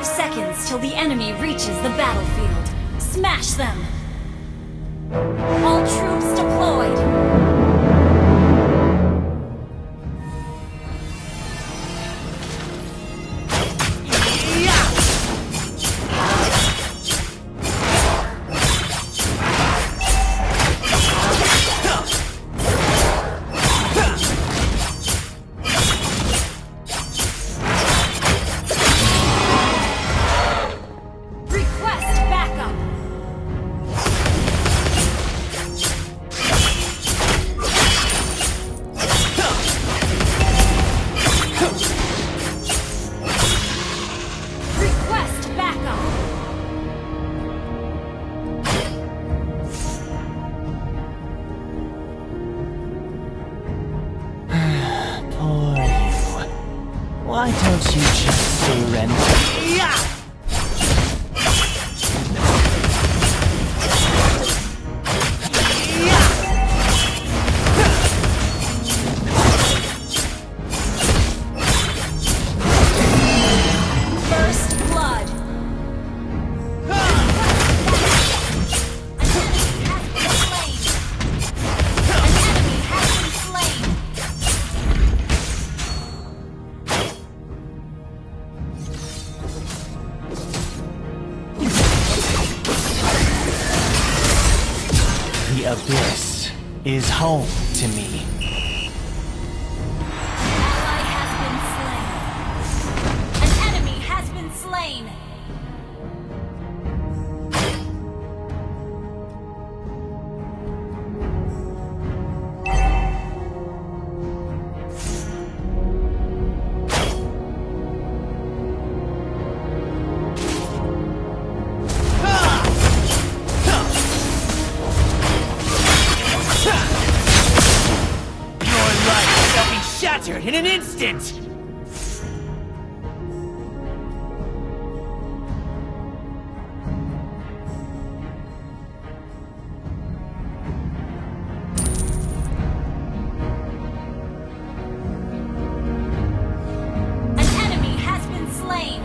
seconds till the enemy reaches the battlefield. Smash them! All troops deployed! Why don't you just surrender? Yeah! First blood. The Abyss is home to me. An enemy has been slain. Shattered in an instant! An enemy has been slain.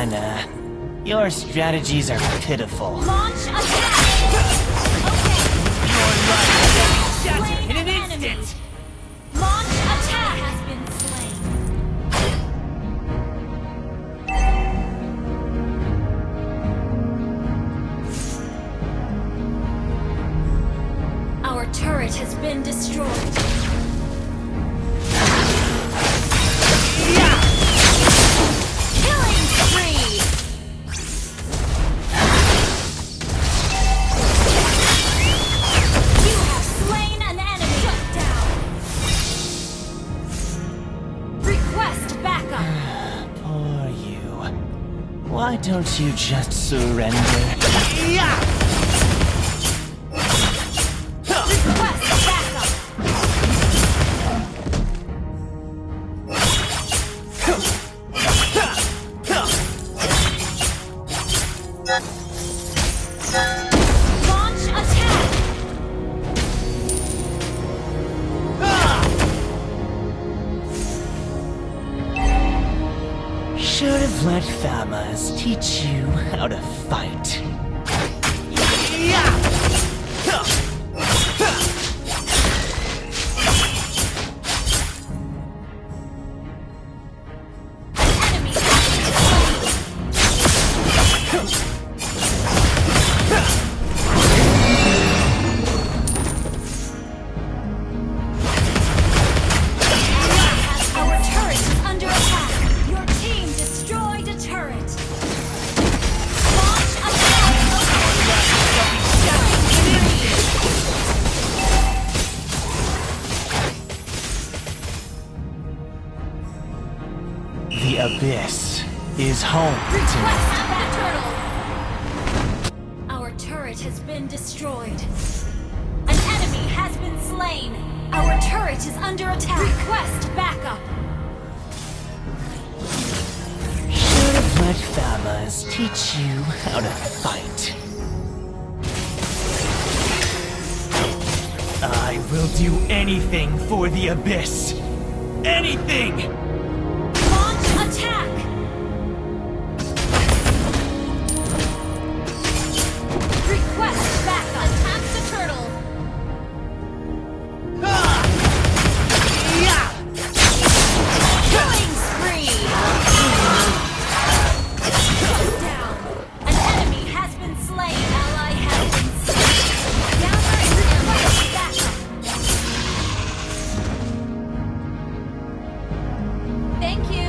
Nah. Your strategies are pitiful. Launch attack! Your life will be shattered in an Enemy. instant! Launch attack has been slain. Our turret has been destroyed. Why don't you just surrender? Yeah! Request backup! Launch attack! Should have let Famas teach you how to fight. Enemy is home Request tonight. back turtle! Our turret has been destroyed. An enemy has been slain. Our turret is under attack. Request backup. Should have let Famas teach you how to fight. I will do anything for the Abyss. Anything! Launch attack! Request backup. Attack the turtle. Killing spree! Down. An enemy has been slain. Ally has been slain. Gather and request backup. Thank you.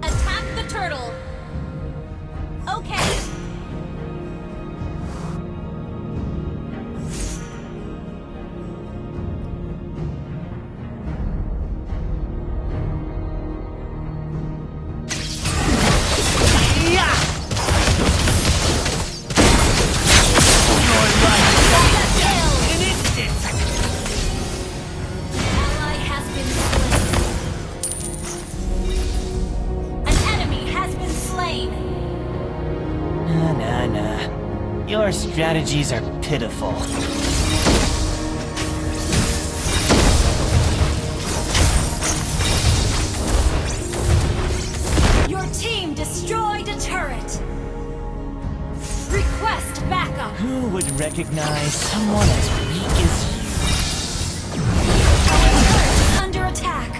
Attack the turtle. Okay. Ally has been slain. An enemy has been slain. Nah. Your strategies are pitiful. Your team destroyed a turret. Request backup. Who would recognize someone as weak as you? Our turret is under attack.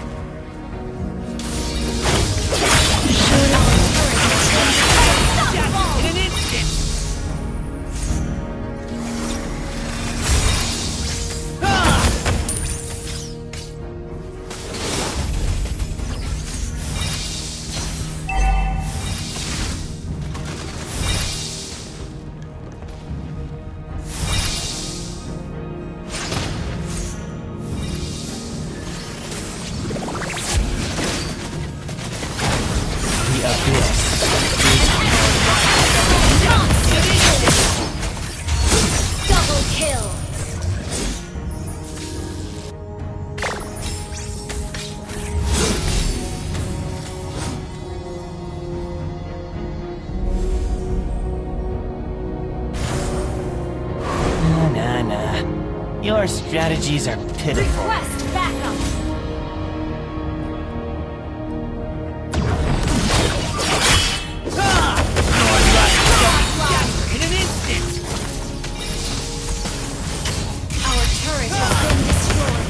Unstoppable. In an instant! The Abyss. Double kill. Nah. Your strategies are pitiful. Request backup. In an instant! Our turret has been destroyed.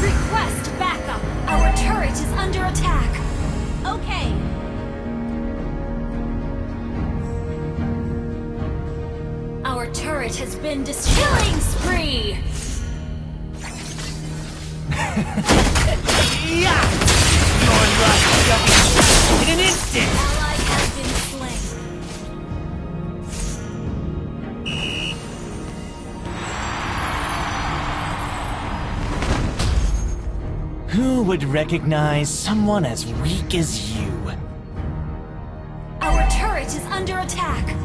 Request backup. Our turret is under attack. Okay. Our turret has been destroyed. Killing spree. In an instant! Ally has been slain. Who would recognize someone as weak as you? Our turret is under attack.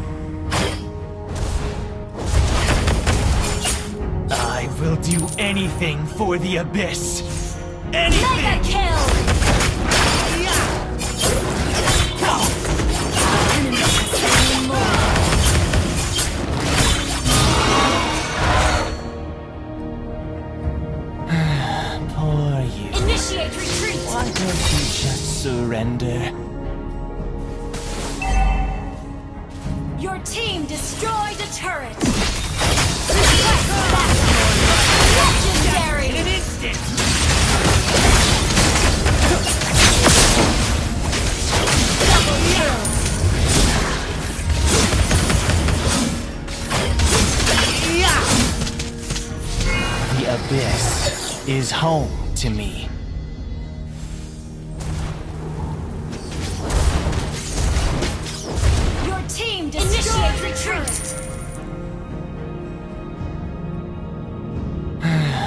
I will do anything for the Abyss. Anything! Mega kill. Enemy has slain more. Poor you. Initiate retreat. Why don't you just surrender? Your team destroyed a turret. Request backup. Legendary. In an instant! Double kill. Abyss is home to me. Your team initiate retreat.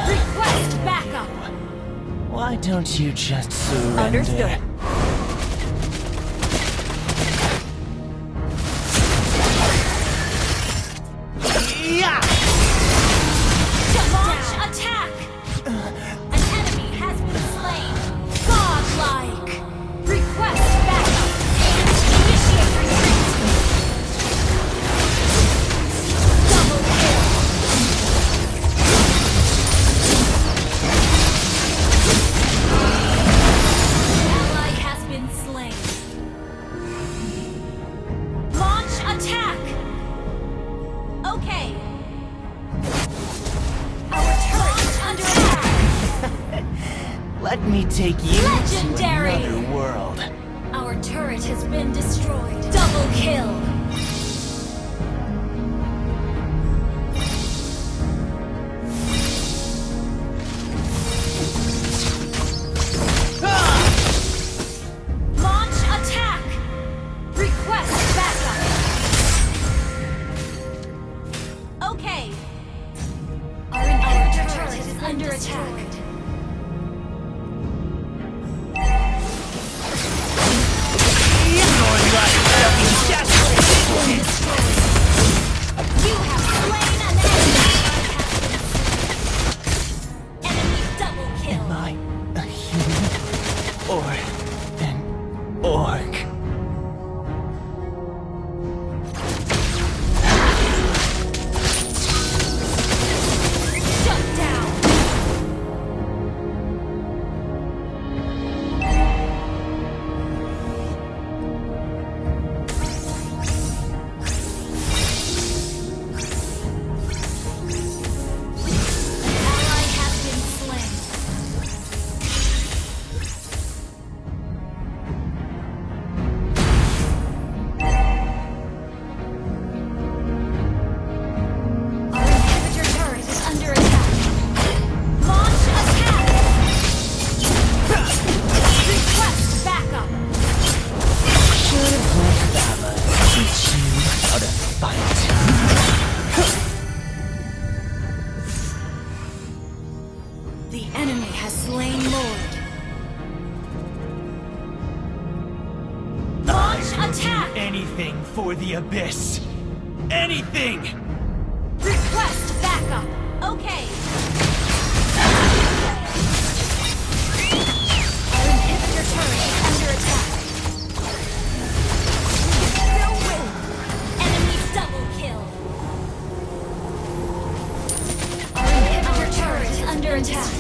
Request backup. Why don't you just surrender? Understood. Yeah! Launch attack. An enemy has been slain. Godlike. Request backup. Initiate retreat. Double kill. Ally has been slain. Launch attack. Okay. Our turret is under attack. Let me take you Legendary! to another world. Our turret has been destroyed. Double kill. Launch attack. Request backup. Okay. Our inhibitor turret is under attack. You have slain an enemy. Enemy double kill. Am I a human or an orc? Shut down. Ally has been slain. Our inhibitor turret is under attack. Launch attack. Request backup. Should Valhalla teach you how to fight? The enemy has slain Lord. Launch attack. Anything for the Abyss. Anything! Request backup. Okay. Our inhibitor turret is under attack. No win. Enemy double kill. Our inhibitor turret is under attack.